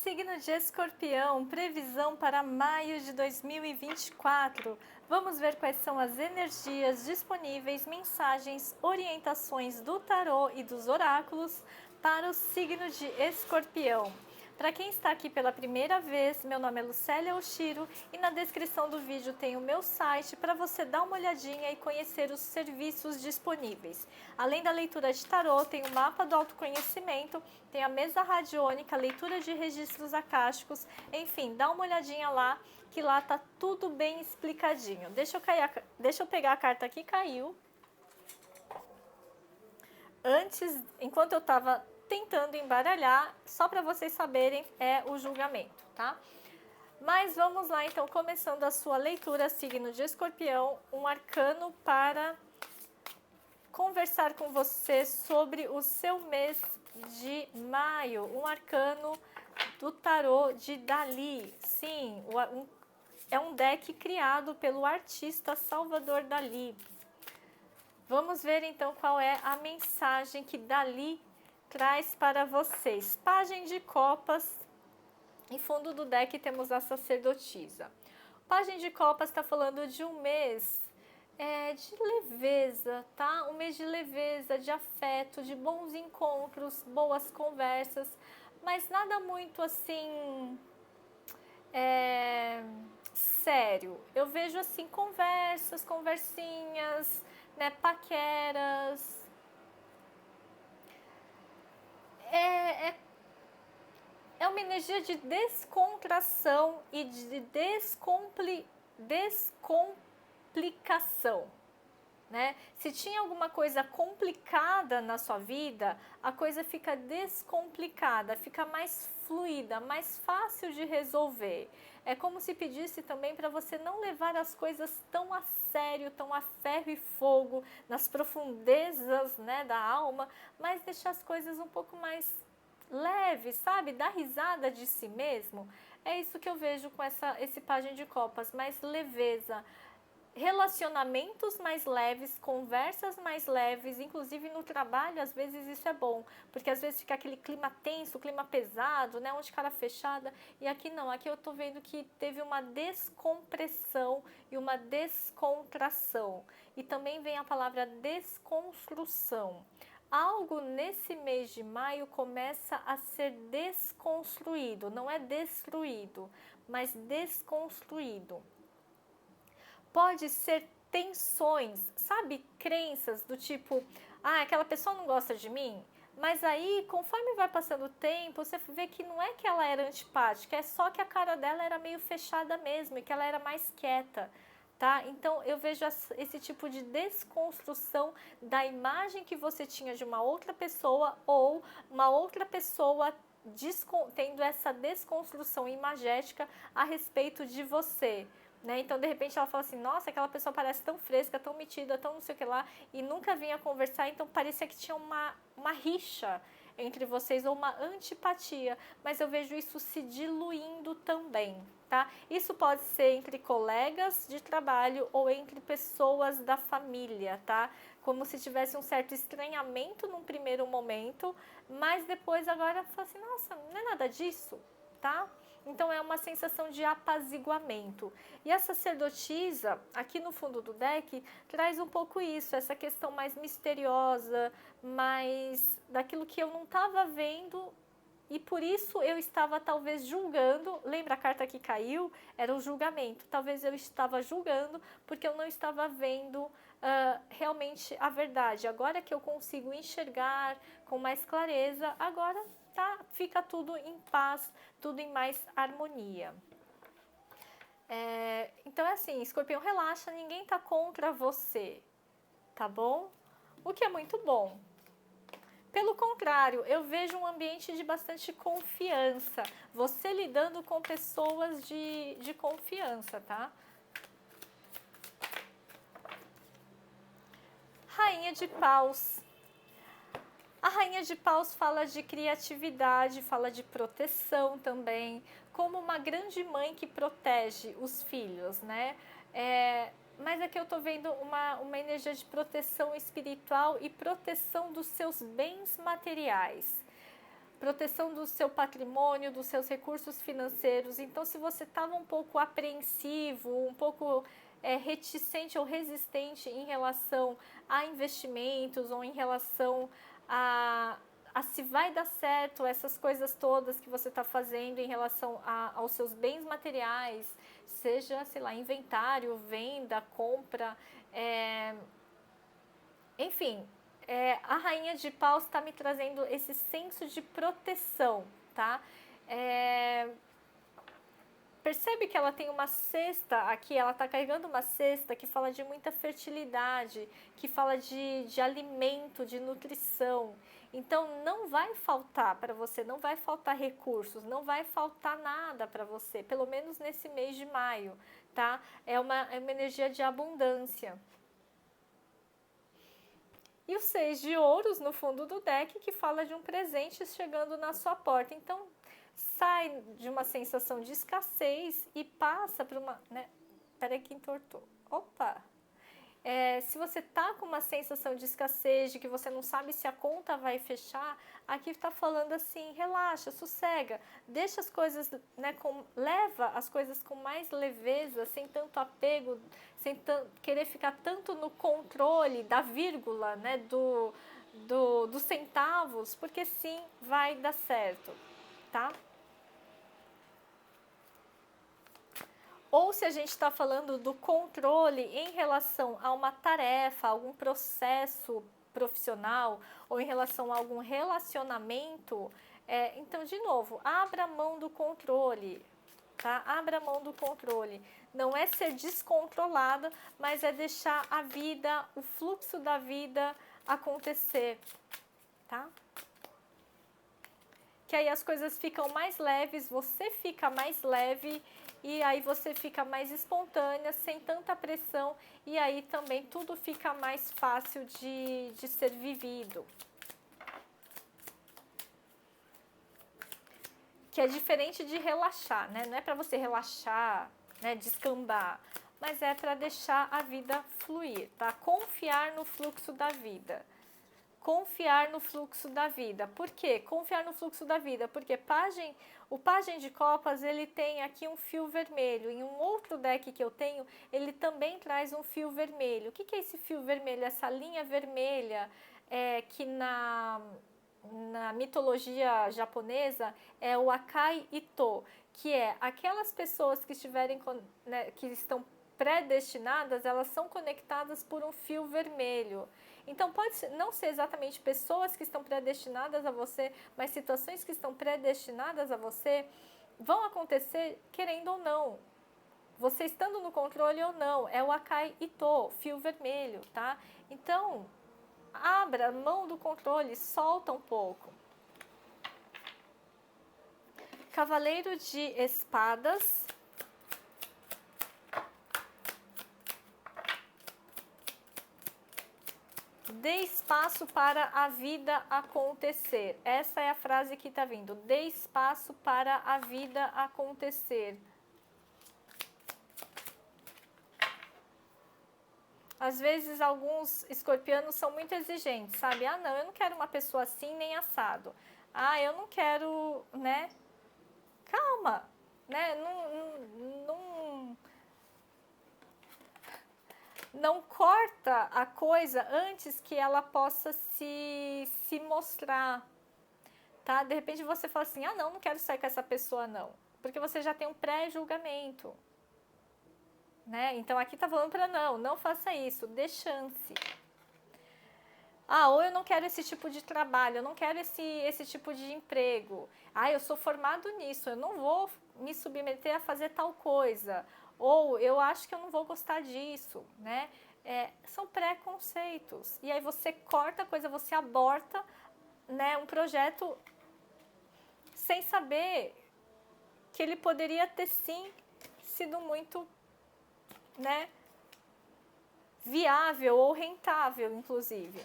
signo de Escorpião, previsão para maio de 2024. Vamos ver quais são as energias disponíveis, mensagens, orientações do tarô e dos oráculos para o signo de Escorpião. Para quem está aqui pela primeira vez, meu nome é Lucélia Oshiro e na descrição do vídeo tem o meu site para você dar uma olhadinha e conhecer os serviços disponíveis. Além da leitura de tarô, tem o mapa do autoconhecimento, tem a mesa radiônica, leitura de registros acásticos, enfim, dá uma olhadinha lá, que lá tá tudo bem explicadinho. Deixa eu pegar a carta que caiu. Enquanto eu estava tentando embaralhar, só para vocês saberem, é o julgamento, tá? Mas vamos lá, então, começando a sua leitura, signo de Escorpião, um arcano para conversar com você sobre o seu mês de maio, um arcano do tarô de Dalí. Sim, é um deck criado pelo artista Salvador Dalí. Vamos ver então qual é a mensagem que Dalí traz para vocês. Pajem de copas, em fundo do deck temos a sacerdotisa. Pajem de copas está falando de um mês de leveza, tá? Um mês de leveza, de afeto, de bons encontros, boas conversas, mas nada muito assim sério. Eu vejo assim conversas, conversinhas, né, paqueras. É uma energia de descontração e de descomplicação, né? Se tinha alguma coisa complicada na sua vida, a coisa fica descomplicada, fica mais fluida, mais fácil de resolver. É como se pedisse também para você não levar as coisas tão a sério, tão a ferro e fogo, nas profundezas, né, da alma, mas deixar as coisas um pouco mais leve, sabe? Dar risada de si mesmo. É isso que eu vejo com esse pajem de copas, mais leveza. Relacionamentos mais leves, conversas mais leves, inclusive no trabalho, às vezes isso é bom, porque às vezes fica aquele clima tenso, clima pesado, né, onde cara fechada, e aqui não, aqui eu tô vendo que teve uma descompressão e uma descontração, e também vem a palavra desconstrução. Algo nesse mês de maio começa a ser desconstruído, não é destruído, mas desconstruído. Pode ser tensões, sabe? Crenças do tipo, aquela pessoa não gosta de mim, mas aí, conforme vai passando o tempo, você vê que não é que ela era antipática, é só que a cara dela era meio fechada mesmo e que ela era mais quieta, tá? Então, eu vejo esse tipo de desconstrução da imagem que você tinha de uma outra pessoa ou uma outra pessoa tendo essa desconstrução imagética a respeito de você. Né? Então, de repente, ela fala assim, nossa, aquela pessoa parece tão fresca, tão metida, tão não sei o que lá, e nunca vinha conversar, então parecia que tinha uma rixa entre vocês, ou uma antipatia, mas eu vejo isso se diluindo também, tá? Isso pode ser entre colegas de trabalho ou entre pessoas da família, tá? Como se tivesse um certo estranhamento num primeiro momento, mas depois agora fala assim, nossa, não é nada disso, tá? Então é uma sensação de apaziguamento. E a sacerdotisa, aqui no fundo do deck, traz um pouco isso, essa questão mais misteriosa, mais daquilo que eu não estava vendo e por isso eu estava talvez julgando. Lembra a carta que caiu? Era o julgamento. Talvez eu estava julgando porque eu não estava vendo realmente a verdade. Agora que eu consigo enxergar com mais clareza, agora fica tudo em paz, tudo em mais harmonia. Então é assim, Escorpião, relaxa, ninguém tá contra você, tá bom? O que é muito bom. Pelo contrário, eu vejo um ambiente de bastante confiança, você lidando com pessoas de confiança, tá? Rainha de Paus. A Rainha de Paus fala de criatividade, fala de proteção também, como uma grande mãe que protege os filhos, né? Mas aqui eu tô vendo uma energia de proteção espiritual e proteção dos seus bens materiais. proteção do seu patrimônio, dos seus recursos financeiros. Então, se você estava um pouco apreensivo, um pouco reticente ou resistente em relação a investimentos ou em relação a se vai dar certo essas coisas todas que você está fazendo em relação aos seus bens materiais, seja, sei lá, inventário, venda, compra, enfim, a Rainha de Paus está me trazendo esse senso de proteção, tá? Percebe que ela tem uma cesta aqui, ela está carregando uma cesta que fala de muita fertilidade, que fala de alimento, de nutrição. Então, não vai faltar para você, não vai faltar recursos, não vai faltar nada para você, pelo menos nesse mês de maio, tá? É uma energia de abundância. E o 6 de ouros no fundo do deck, que fala de um presente chegando na sua porta. Então, sai de uma sensação de escassez e passa para uma... né? Peraí que entortou. Opa! Se você tá com uma sensação de escassez, de que você não sabe se a conta vai fechar, aqui está falando assim, relaxa, sossega, deixa as coisas, né, leva as coisas com mais leveza, sem tanto apego, sem querer ficar tanto no controle da vírgula, né, dos centavos, porque sim, vai dar certo, tá? Ou se a gente está falando do controle em relação a uma tarefa, algum processo profissional ou em relação a algum relacionamento, então, de novo, abra mão do controle, tá? Abra mão do controle. Não é ser descontrolada, mas é deixar a vida, o fluxo da vida acontecer, tá? Que aí as coisas ficam mais leves, você fica mais leve e aí você fica mais espontânea, sem tanta pressão, e aí também tudo fica mais fácil de ser vivido. Que é diferente de relaxar, né? Não é para você relaxar, né, descambar, mas é para deixar a vida fluir, tá? Confiar no fluxo da vida. Confiar no fluxo da vida. Por quê? Confiar no fluxo da vida, porque o Pajem de Copas, ele tem aqui um fio vermelho. Em um outro deck que eu tenho, ele também traz um fio vermelho. O que é esse fio vermelho? Essa linha vermelha que na mitologia japonesa é o Akai Ito, que é aquelas pessoas que estiverem, né, que estão predestinadas, elas são conectadas por um fio vermelho. Então, pode não ser exatamente pessoas que estão predestinadas a você, mas situações que estão predestinadas a você vão acontecer querendo ou não. Você estando no controle ou não. É o Akai Ito, fio vermelho, tá? Então, abra mão do controle, solta um pouco. Cavaleiro de Espadas. Dê espaço para a vida acontecer. Essa é a frase que está vindo. Dê espaço para a vida acontecer. Às vezes, alguns escorpianos são muito exigentes, sabe? Ah, não, eu não quero uma pessoa assim, nem assado. Ah, eu não quero, né? Calma, né? Não corta a coisa antes que ela possa se mostrar, tá? De repente você fala assim, ah, não quero sair com essa pessoa, não. Porque você já tem um pré-julgamento, né? Então, aqui tá falando para não faça isso, dê chance. Ah, ou eu não quero esse tipo de trabalho, eu não quero esse tipo de emprego. Ah, eu sou formado nisso, eu não vou me submeter a fazer tal coisa. Ou eu acho que eu não vou gostar disso, né? São preconceitos. E aí você corta a coisa, você aborta, né, um projeto sem saber que ele poderia ter sim sido muito, né, viável ou rentável, inclusive.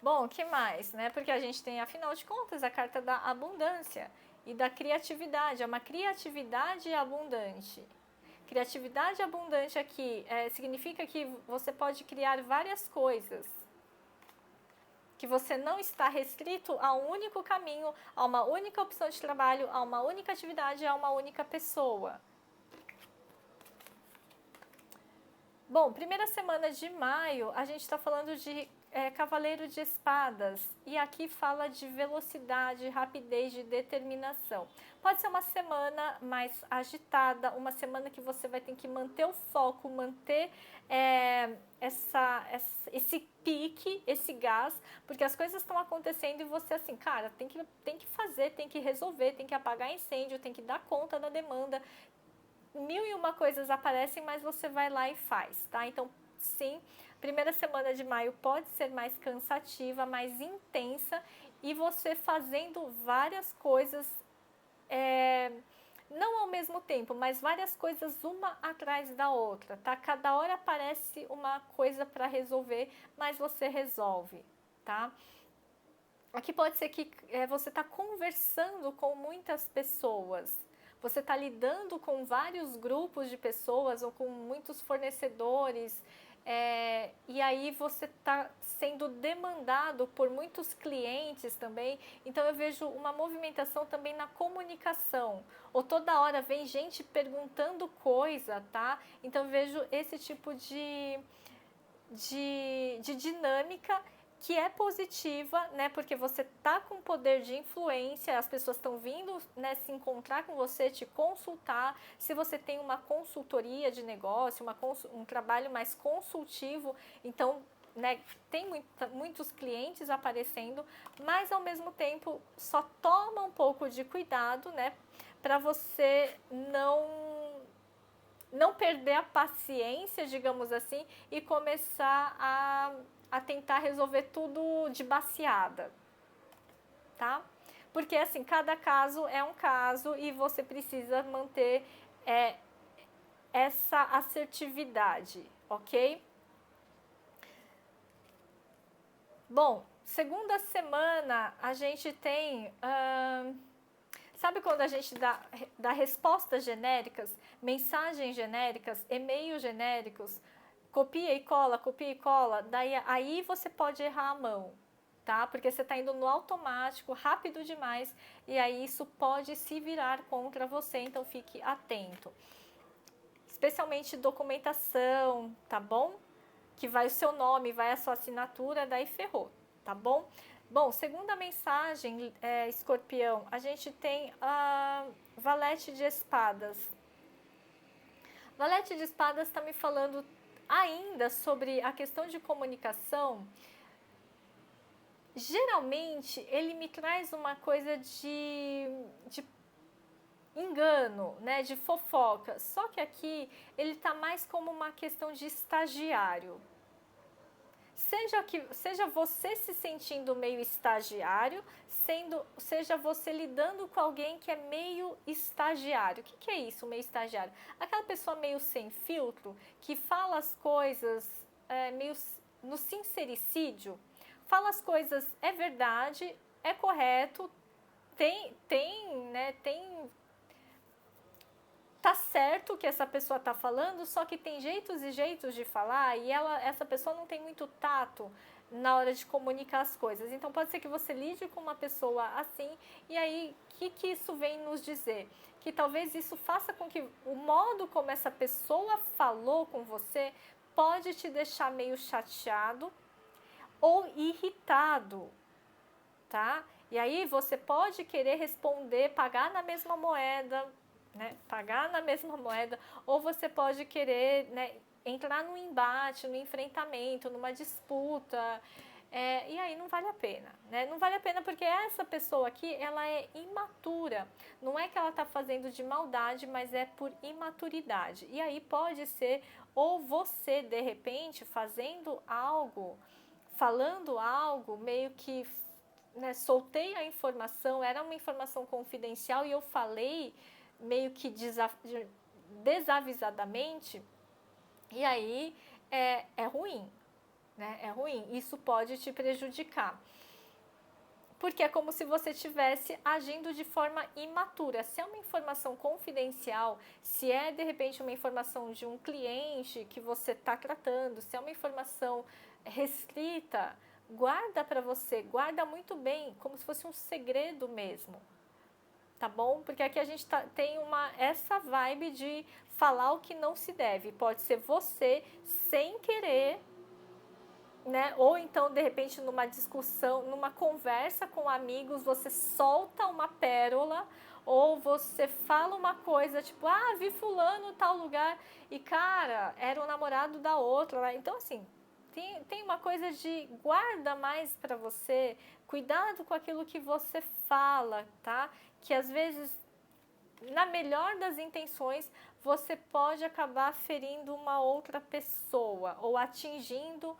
Bom, o que mais, né? Porque a gente tem, afinal de contas, a carta da abundância e da criatividade. É uma criatividade abundante. Criatividade abundante aqui significa que você pode criar várias coisas. que você não está restrito a um único caminho, a uma única opção de trabalho, a uma única atividade, a uma única pessoa. Bom, primeira semana de maio, a gente está falando de Cavaleiro de Espadas, e aqui fala de velocidade, rapidez, de determinação. Pode ser uma semana mais agitada, uma semana que você vai ter que manter o foco, manter esse pique, esse gás, porque as coisas estão acontecendo e você assim, cara, tem que fazer, tem que resolver, tem que apagar incêndio, tem que dar conta da demanda. Mil e uma coisas aparecem, mas você vai lá e faz, tá? Então, sim, primeira semana de maio pode ser mais cansativa, mais intensa, e você fazendo várias coisas, não ao mesmo tempo, mas várias coisas uma atrás da outra, tá? Cada hora aparece uma coisa para resolver, mas você resolve, tá? Aqui pode ser que você está conversando com muitas pessoas, você está lidando com vários grupos de pessoas ou com muitos fornecedores, e aí você está sendo demandado por muitos clientes também. Então eu vejo uma movimentação também na comunicação, ou toda hora vem gente perguntando coisa, tá? Então eu vejo esse tipo de dinâmica, que é positiva, né? Porque você tá com poder de influência, as pessoas estão vindo, né, se encontrar com você, te consultar. Se você tem uma consultoria de negócio, um trabalho mais consultivo, então, né, tem muitos clientes aparecendo, mas ao mesmo tempo só toma um pouco de cuidado, né, para você não perder a paciência, digamos assim, e começar a tentar resolver tudo de baseada, tá? Porque assim, cada caso é um caso e você precisa manter essa assertividade, ok? Bom, segunda semana a gente tem... sabe quando a gente dá respostas genéricas, mensagens genéricas, e-mails genéricos, copia e cola, daí aí você pode errar a mão, tá? Porque você está indo no automático, rápido demais, e aí isso pode se virar contra você, então fique atento. Especialmente documentação, tá bom? Que vai o seu nome, vai a sua assinatura, daí ferrou, tá bom? Bom, segunda mensagem, Escorpião, a gente tem a Valete de Espadas. Valete de Espadas está me falando ainda sobre a questão de comunicação. Geralmente, ele me traz uma coisa de engano, né, de fofoca. Só que aqui ele está mais como uma questão de estagiário. Seja você se sentindo meio estagiário, seja você lidando com alguém que é meio estagiário. O que é isso, meio estagiário? Aquela pessoa meio sem filtro, que fala as coisas meio no sincericídio, fala as coisas, é verdade, é correto, tá certo o que essa pessoa tá falando, só que tem jeitos e jeitos de falar, e essa pessoa não tem muito tato na hora de comunicar as coisas. Então pode ser que você lide com uma pessoa assim, e aí o que isso vem nos dizer? Que talvez isso faça com que o modo como essa pessoa falou com você pode te deixar meio chateado ou irritado, tá? E aí você pode querer responder, pagar na mesma moeda, né? Pagar na mesma moeda, ou você pode querer, né, entrar no embate, no enfrentamento, numa disputa, e aí não vale a pena, né? Não vale a pena porque essa pessoa aqui, ela é imatura. Não é que ela está fazendo de maldade, mas é por imaturidade. E aí pode ser, ou você, de repente, fazendo algo, falando algo, meio que, né, soltei a informação, era uma informação confidencial e eu falei meio que desavisadamente, e aí é ruim, né? É ruim, isso pode te prejudicar. Porque é como se você estivesse agindo de forma imatura. Se é uma informação confidencial, se é de repente uma informação de um cliente que você está tratando, se é uma informação restrita, guarda para você, guarda muito bem, como se fosse um segredo mesmo, tá bom? Porque aqui a gente tem essa vibe de falar o que não se deve. Pode ser você sem querer, né? Ou então, de repente, numa discussão, numa conversa com amigos, você solta uma pérola ou você fala uma coisa tipo, ah, vi fulano tal lugar e, cara, era o namorado da outra, né? Então, assim, tem uma coisa de guarda mais para você, cuidado com aquilo que você fala, tá? Que às vezes, na melhor das intenções, você pode acabar ferindo uma outra pessoa ou atingindo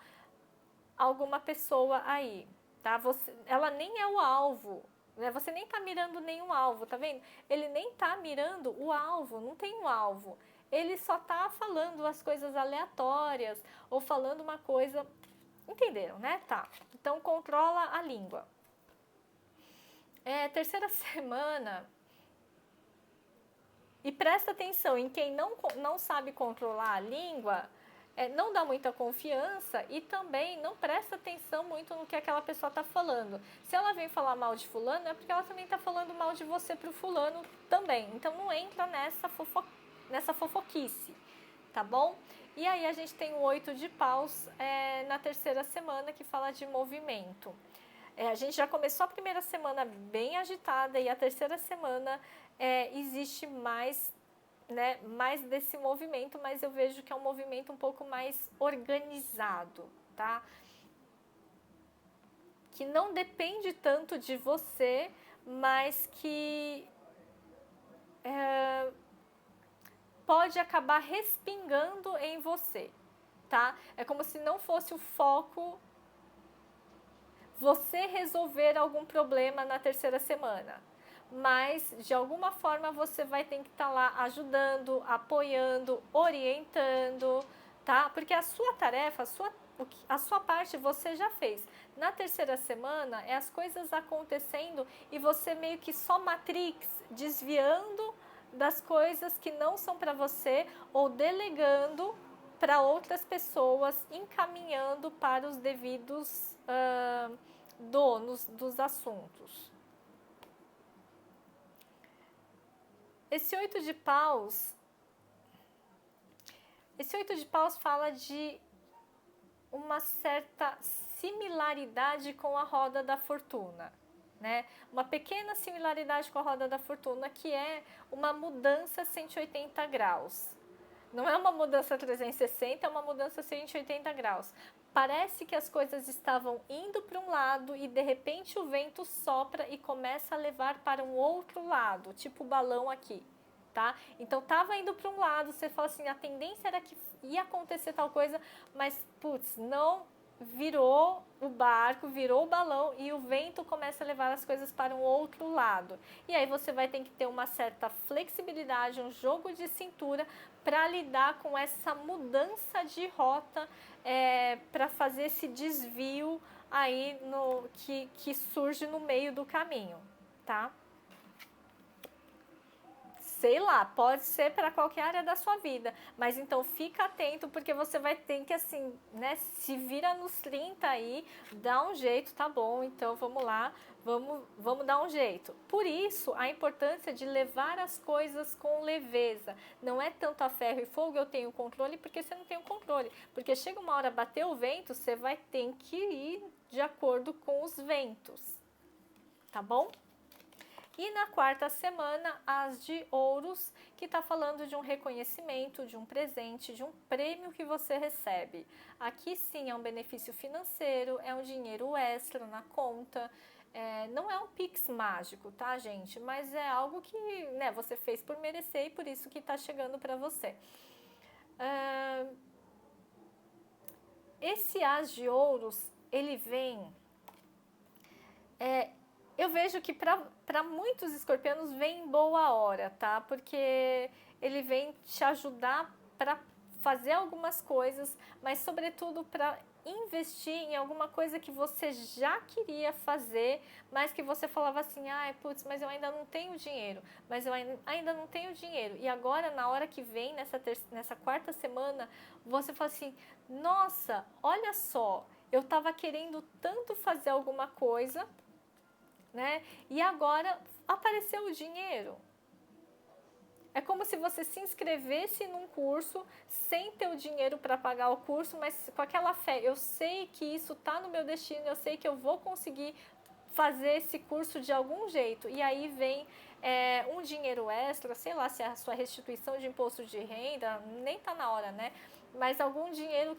alguma pessoa aí, tá? Ela nem é o alvo, né? Você nem tá mirando nenhum alvo, tá vendo? Ele nem tá mirando o alvo, não tem um alvo. Ele só tá falando as coisas aleatórias ou falando uma coisa, entenderam, né? Tá. Então controla a língua. Terceira semana. E presta atenção em quem não sabe controlar a língua, não dá muita confiança e também não presta atenção muito no que aquela pessoa está falando. Se ela vem falar mal de fulano, é porque ela também está falando mal de você pro fulano também. Então não entra nessa fofoquice, tá bom? E aí a gente tem o 8 de paus na terceira semana, que fala de movimento. A gente já começou a primeira semana bem agitada e a terceira semana existe mais, né, mais desse movimento, mas eu vejo que é um movimento um pouco mais organizado, tá? Que não depende tanto de você, mas que pode acabar respingando em você, tá? É como se não fosse o foco você resolver algum problema na terceira semana, mas de alguma forma você vai ter que estar lá ajudando, apoiando, orientando, tá? Porque a sua tarefa, a sua parte você já fez. Na terceira semana é as coisas acontecendo e você meio que só Matrix, desviando das coisas que não são para você ou delegando para outras pessoas, encaminhando para os devidos donos dos assuntos. Esse 8 de paus fala de uma certa similaridade com a roda da fortuna, né? Uma pequena similaridade com a roda da fortuna, que é uma mudança 180 graus. Não é uma mudança 360, é uma mudança 180 graus. Parece que as coisas estavam indo para um lado e de repente o vento sopra e começa a levar para um outro lado, tipo o balão aqui, tá? Então estava indo para um lado, você fala assim, a tendência era que ia acontecer tal coisa, mas putz, não virou o barco, virou o balão e o vento começa a levar as coisas para um outro lado. E aí você vai ter que ter uma certa flexibilidade, um jogo de cintura para lidar com essa mudança de rota, para fazer esse desvio aí que surge no meio do caminho, tá? Sei lá, pode ser para qualquer área da sua vida, mas então fica atento porque você vai ter que assim, né, se vira nos 30 aí, dá um jeito, tá bom, então vamos lá, vamos dar um jeito. Por isso, a importância de levar as coisas com leveza, não é tanto a ferro e fogo, eu tenho controle, porque você não tem o controle, porque chega uma hora, bater o vento, você vai ter que ir de acordo com os ventos, tá bom? E na quarta semana, as de ouros, que está falando de um reconhecimento, de um presente, de um prêmio que você recebe. Aqui sim é um benefício financeiro, é um dinheiro extra na conta. Não é um Pix mágico, tá, gente? Mas é algo que, né, você fez por merecer e por isso que está chegando para você. Esse as de ouros, ele vem... eu vejo que para muitos escorpianos vem em boa hora, tá? Porque ele vem te ajudar para fazer algumas coisas, mas sobretudo para investir em alguma coisa que você já queria fazer, mas que você falava assim, ai, putz, mas eu ainda não tenho dinheiro, mas eu ainda não tenho dinheiro. E agora, na hora que vem, nessa quarta semana, você fala assim, nossa, olha só, eu estava querendo tanto fazer alguma coisa, né? E agora apareceu o dinheiro. É como se você se inscrevesse num curso sem ter o dinheiro para pagar o curso, mas com aquela fé, eu sei que isso está no meu destino, eu sei que eu vou conseguir fazer esse curso de algum jeito. E aí vem um dinheiro extra, sei lá se é a sua restituição de imposto de renda, nem está na hora, né? Mas algum dinheiro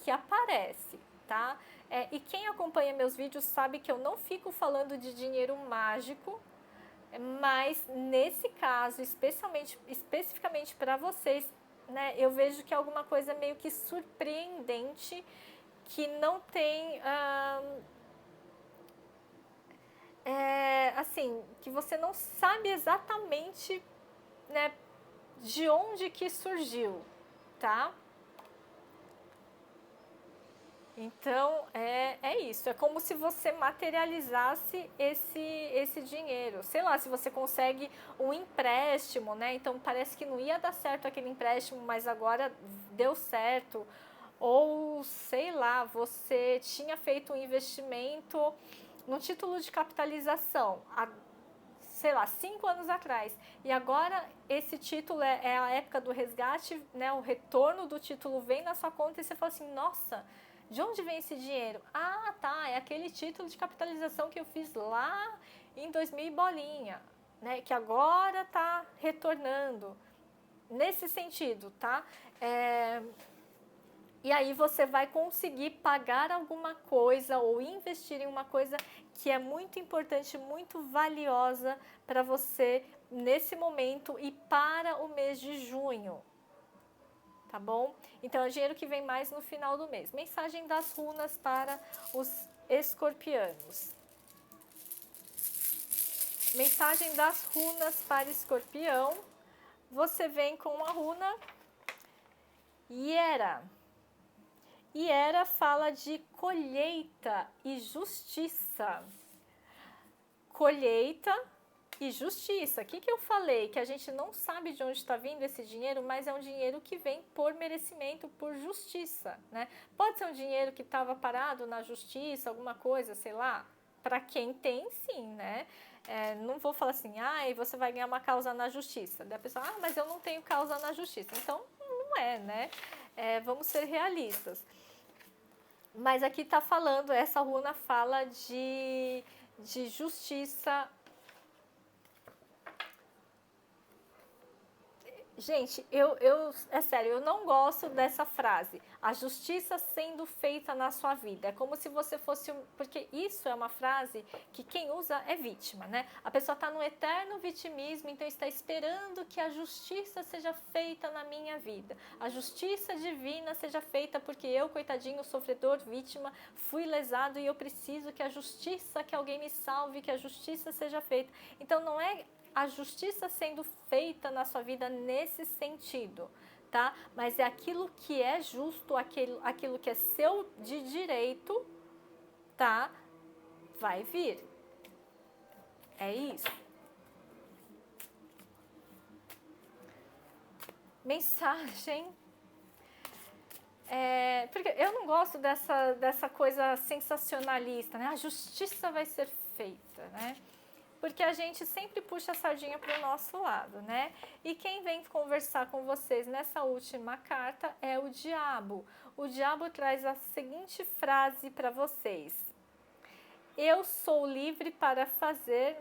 que aparece, tá? E quem acompanha meus vídeos sabe que eu não fico falando de dinheiro mágico, mas nesse caso, especificamente para vocês, né, eu vejo que é alguma coisa meio que surpreendente, que não tem, assim, que você não sabe exatamente, né, de onde que surgiu, tá? Então, é isso. É como se você materializasse esse dinheiro. Sei lá, se você consegue um empréstimo, né? Então, parece que não ia dar certo aquele empréstimo, mas agora deu certo. Ou, sei lá, você tinha feito um investimento no título de capitalização há, sei lá, 5 anos atrás. E agora esse título é a época do resgate, né? O retorno do título vem na sua conta e você fala assim, nossa, de onde vem esse dinheiro? Ah, tá, é aquele título de capitalização que eu fiz lá em 2000 e bolinha, né? Que agora tá retornando. Nesse sentido, tá? E aí você vai conseguir pagar alguma coisa ou investir em uma coisa que é muito importante, muito valiosa para você nesse momento e para o mês de junho, tá bom? Então é o dinheiro que vem mais no final do mês. Mensagem das runas para os escorpianos. Mensagem das runas para escorpião. Você vem com a runa Hiera. Hiera fala de colheita e justiça. Colheita e justiça. O que eu falei? Que a gente não sabe de onde está vindo esse dinheiro, mas é um dinheiro que vem por merecimento, por justiça, né? Pode ser um dinheiro que estava parado na justiça, alguma coisa, sei lá. Para quem tem, sim, né? Não vou falar assim, você vai ganhar uma causa na justiça. Daí a pessoa, mas eu não tenho causa na justiça. Então, não é, né? Vamos ser realistas. Mas aqui está falando, essa runa fala de justiça. Gente, é sério, eu não gosto dessa frase. A justiça sendo feita na sua vida. É como se você fosse porque isso é uma frase que quem usa é vítima, né? A pessoa está no eterno vitimismo, então está esperando que a justiça seja feita na minha vida. A justiça divina seja feita porque eu, coitadinho, sofredor, vítima, fui lesado e eu preciso que a justiça, que alguém me salve, que a justiça seja feita. Então não é a justiça sendo feita na sua vida nesse sentido, tá? Mas é aquilo que é justo, aquilo que é seu de direito, tá? Vai vir. É isso. Mensagem. Porque eu não gosto dessa coisa sensacionalista, né? A justiça vai ser feita, né? Porque a gente sempre puxa a sardinha para o nosso lado, né? E quem vem conversar com vocês nessa última carta é o diabo. O diabo traz a seguinte frase para vocês: eu sou livre para fazer...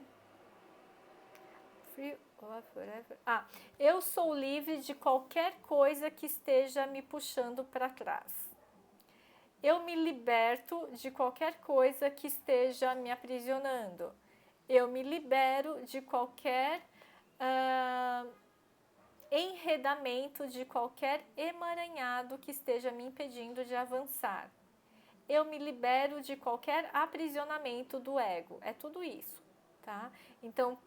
eu sou livre de qualquer coisa que esteja me puxando para trás. Eu me liberto de qualquer coisa que esteja me aprisionando. Eu me libero de qualquer enredamento, de qualquer emaranhado que esteja me impedindo de avançar. Eu me libero de qualquer aprisionamento do ego. É tudo isso, tá? Então,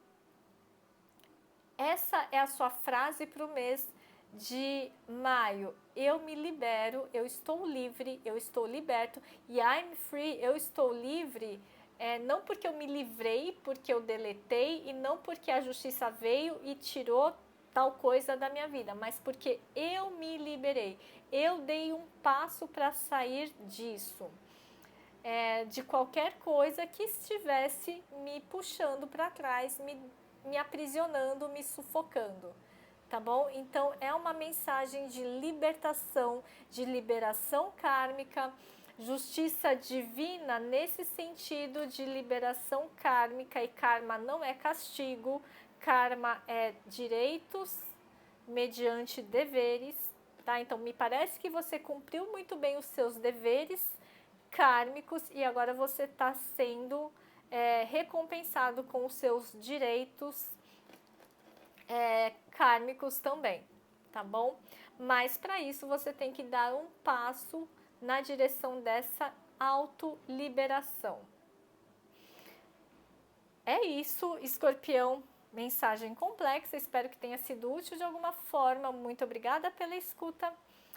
essa é a sua frase para o mês de maio. Eu me libero, eu estou livre, eu estou liberto. E I'm free, eu estou livre... não porque eu me livrei, porque eu deletei e não porque a justiça veio e tirou tal coisa da minha vida, mas porque eu me liberei, eu dei um passo para sair disso. de qualquer coisa que estivesse me puxando para trás, me aprisionando, me sufocando. Tá bom? Então é uma mensagem de libertação, de liberação kármica, justiça divina nesse sentido de liberação kármica, e karma não é castigo, karma é direitos mediante deveres, tá? Então me parece que você cumpriu muito bem os seus deveres kármicos e agora você está sendo recompensado com os seus direitos kármicos também, tá bom? Mas para isso você tem que dar um passo na direção dessa autoliberação. É isso, Escorpião. Mensagem complexa, espero que tenha sido útil de alguma forma. Muito obrigada pela escuta.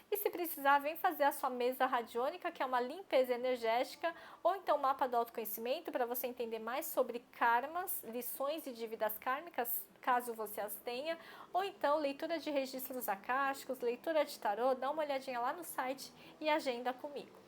E se precisar, vem fazer a sua mesa radiônica, que é uma limpeza energética, ou então mapa do autoconhecimento, para você entender mais sobre karmas, lições e dívidas kármicas, caso você as tenha, ou então leitura de registros acásticos, leitura de tarô, dá uma olhadinha lá no site e agenda comigo.